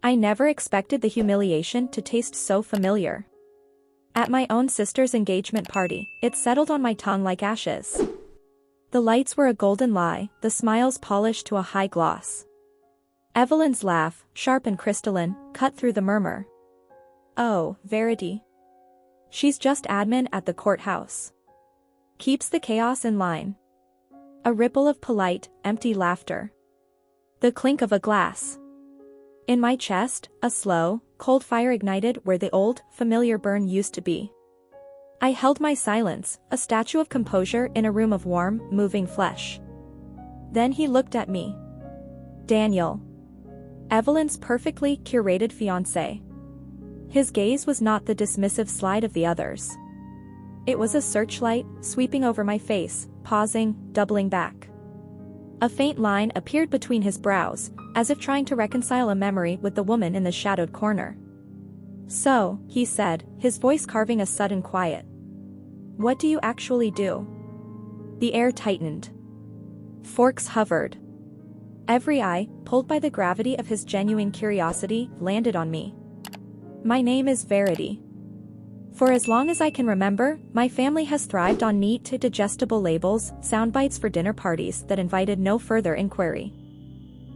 I never expected the humiliation to taste so familiar. At my own sister's engagement party, it settled on my tongue like ashes. The lights were a golden lie, the smiles polished to a high gloss. Evelyn's laugh, sharp and crystalline, cut through the murmur. Oh, Verity. She's just admin at the courthouse. Keeps the chaos in line. A ripple of polite, empty laughter. The clink of a glass. In my chest, a slow, cold fire ignited where the old, familiar burn used to be. I held my silence, a statue of composure in a room of warm, moving flesh. Then he looked at me. Daniel. Evelyn's perfectly curated fiancé. His gaze was not the dismissive slide of the others. It was a searchlight, sweeping over my face, pausing, doubling back. A faint line appeared between his brows, as if trying to reconcile a memory with the woman in the shadowed corner. So, he said, his voice carving a sudden quiet. What do you actually do? The air tightened. Forks hovered. Every eye, pulled by the gravity of his genuine curiosity, landed on me. My name is Verity. For as long as I can remember, my family has thrived on neat to digestible labels, soundbites for dinner parties that invited no further inquiry.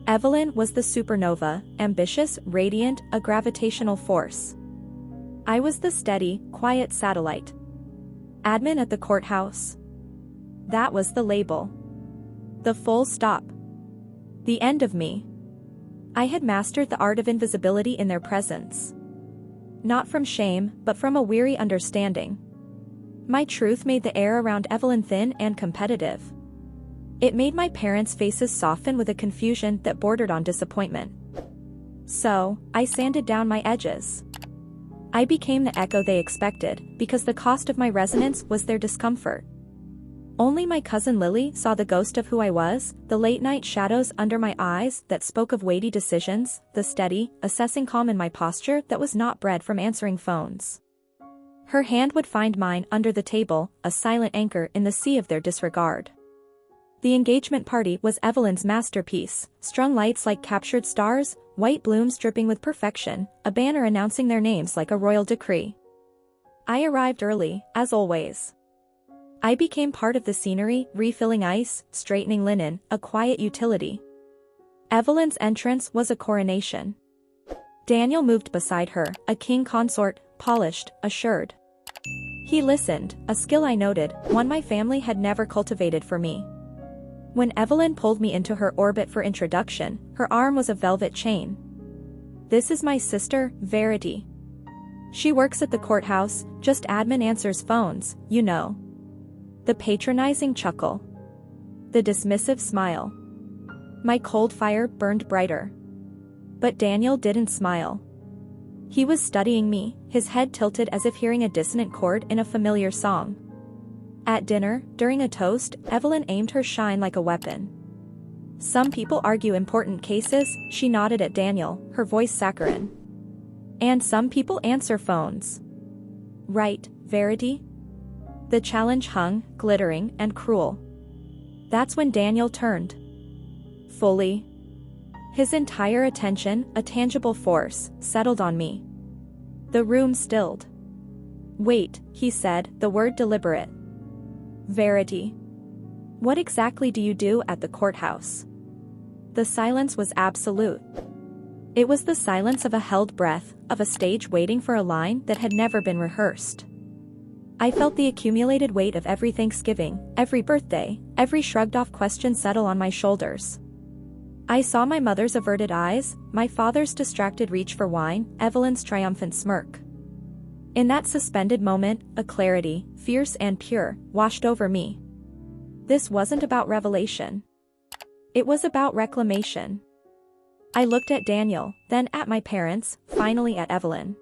Evelyn was the supernova, ambitious, radiant, a gravitational force. I was the steady, quiet satellite. Admin at the courthouse. That was the label. The full stop. The end of me. I had mastered the art of invisibility in their presence. Not from shame, but from a weary understanding. My truth made the air around Evelyn thin and competitive. It made my parents' faces soften with a confusion that bordered on disappointment. So, I sanded down my edges. I became the echo they expected, because the cost of my resonance was their discomfort. Only my cousin Lily saw the ghost of who I was, the late-night shadows under my eyes that spoke of weighty decisions, the steady, assessing calm in my posture that was not bred from answering phones. Her hand would find mine under the table, a silent anchor in the sea of their disregard. The engagement party was Evelyn's masterpiece, strung lights like captured stars, white blooms dripping with perfection, a banner announcing their names like a royal decree. I arrived early, as always. I became part of the scenery, refilling ice, straightening linen, a quiet utility. Evelyn's entrance was a coronation. Daniel moved beside her, a king consort, polished, assured. He listened, a skill I noted, one my family had never cultivated for me. When Evelyn pulled me into her orbit for introduction, her arm was a velvet chain. This is my sister, Verity. She works at the courthouse, just admin answers phones, you know. The patronizing chuckle. The dismissive smile. My cold fire burned brighter. But Daniel didn't smile. He was studying me, his head tilted as if hearing a dissonant chord in a familiar song. At dinner, during a toast, Evelyn aimed her shine like a weapon. Some people argue important cases, she nodded at Daniel, her voice saccharine. And some people answer phones. Right, Verity? The challenge hung, glittering and cruel. That's when Daniel turned. Fully. His entire attention, a tangible force, settled on me. The room stilled. Wait, he said, the word deliberate. Verity. What exactly do you do at the courthouse? The silence was absolute. It was the silence of a held breath, of a stage waiting for a line that had never been rehearsed. I felt the accumulated weight of every Thanksgiving, every birthday, every shrugged-off question settle on my shoulders. I saw my mother's averted eyes, my father's distracted reach for wine, Evelyn's triumphant smirk. In that suspended moment, a clarity, fierce and pure, washed over me. This wasn't about revelation. It was about reclamation. I looked at Daniel, then at my parents, finally at Evelyn.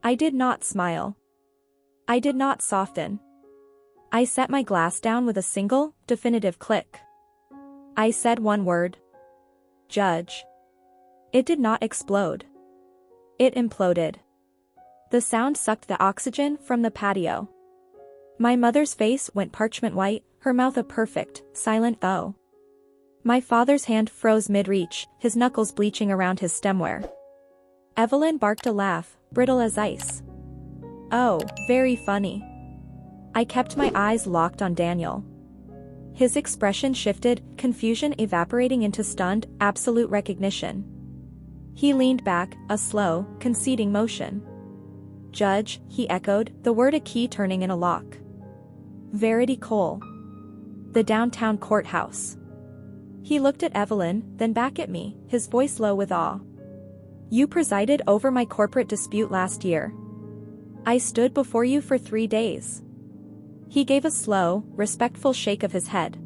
I did not smile. I did not soften. I set my glass down with a single, definitive click. I said one word. Judge. It did not explode. It imploded. The sound sucked the oxygen from the patio. My mother's face went parchment white, her mouth a perfect, silent O. My father's hand froze mid-reach, his knuckles bleaching around his stemware. Evelyn barked a laugh, brittle as ice. Oh, very funny. I kept my eyes locked on Daniel. His expression shifted, confusion evaporating into stunned, absolute recognition. He leaned back, a slow, conceding motion. Judge, he echoed, the word a key turning in a lock. Verity Cole. The downtown courthouse. He looked at Evelyn, then back at me, his voice low with awe. You presided over my corporate dispute last year. I stood before you for 3 days. He gave a slow, respectful shake of his head.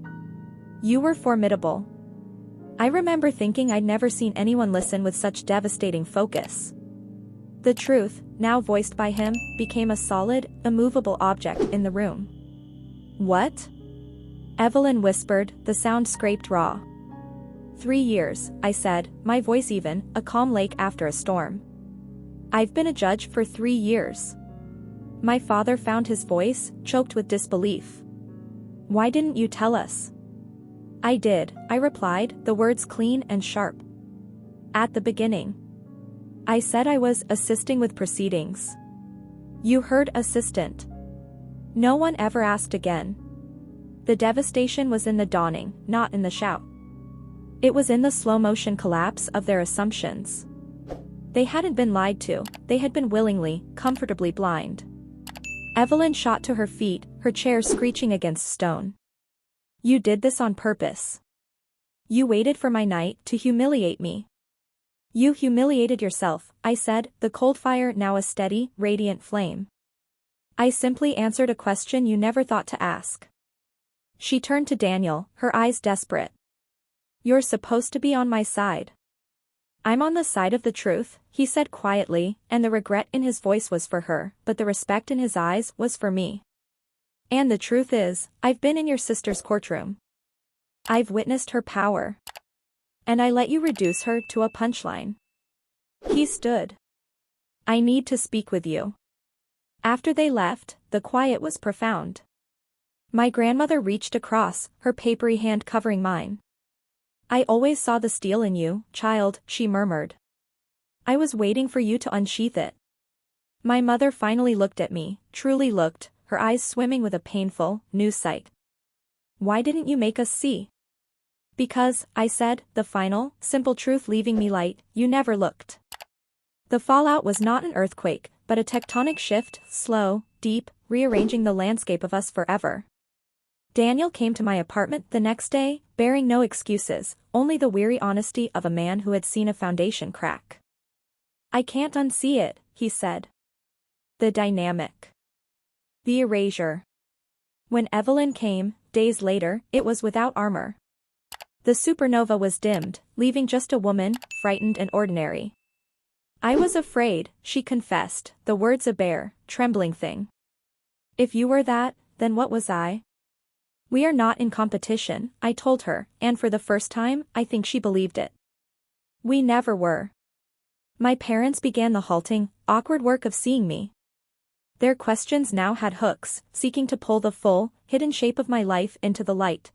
You were formidable. I remember thinking I'd never seen anyone listen with such devastating focus. The truth, now voiced by him, became a solid, immovable object in the room. What? Evelyn whispered, the sound scraped raw. 3 years, I said, my voice even, a calm lake after a storm. I've been a judge for 3 years. My father found his voice, choked with disbelief. Why didn't you tell us? I did, I replied, the words clean and sharp. At the beginning. I said I was assisting with proceedings. You heard assistant. No one ever asked again. The devastation was in the dawning, not in the shout. It was in the slow-motion collapse of their assumptions. They hadn't been lied to, they had been willingly, comfortably blind. Evelyn shot to her feet, her chair screeching against stone. You did this on purpose. You waited for my night to humiliate me. You humiliated yourself, I said, the cold fire now a steady, radiant flame. I simply answered a question you never thought to ask. She turned to Daniel, her eyes desperate. You're supposed to be on my side. I'm on the side of the truth, he said quietly, and the regret in his voice was for her, but the respect in his eyes was for me. And the truth is, I've been in your sister's courtroom. I've witnessed her power. And I let you reduce her to a punchline. He stood. I need to speak with you. After they left, the quiet was profound. My grandmother reached across, her papery hand covering mine. I always saw the steel in you, child, she murmured. I was waiting for you to unsheath it. My mother finally looked at me, truly looked, her eyes swimming with a painful, new sight. Why didn't you make us see? Because, I said, the final, simple truth leaving me light, you never looked. The fallout was not an earthquake, but a tectonic shift, slow, deep, rearranging the landscape of us forever. Daniel came to my apartment the next day, bearing no excuses, only the weary honesty of a man who had seen a foundation crack. I can't unsee it, he said. The dynamic. The erasure. When Evelyn came, days later, it was without armor. The supernova was dimmed, leaving just a woman, frightened and ordinary. I was afraid, she confessed, the words a bare, trembling thing. If you were that, then what was I? We are not in competition, I told her, and for the first time, I think she believed it. We never were. My parents began the halting, awkward work of seeing me. Their questions now had hooks, seeking to pull the full, hidden shape of my life into the light.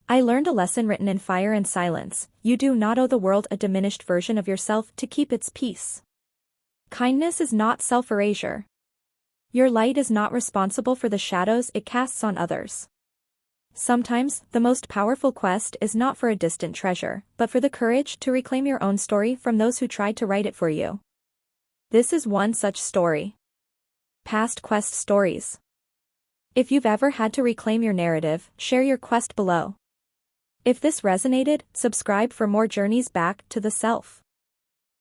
I learned a lesson written in fire and silence: you do not owe the world a diminished version of yourself to keep its peace. Kindness is not self-erasure. Your light is not responsible for the shadows it casts on others. Sometimes, the most powerful quest is not for a distant treasure, but for the courage to reclaim your own story from those who tried to write it for you. This is one such story. Past quest stories. If you've ever had to reclaim your narrative, share your quest below. If this resonated, subscribe for more journeys back to the self.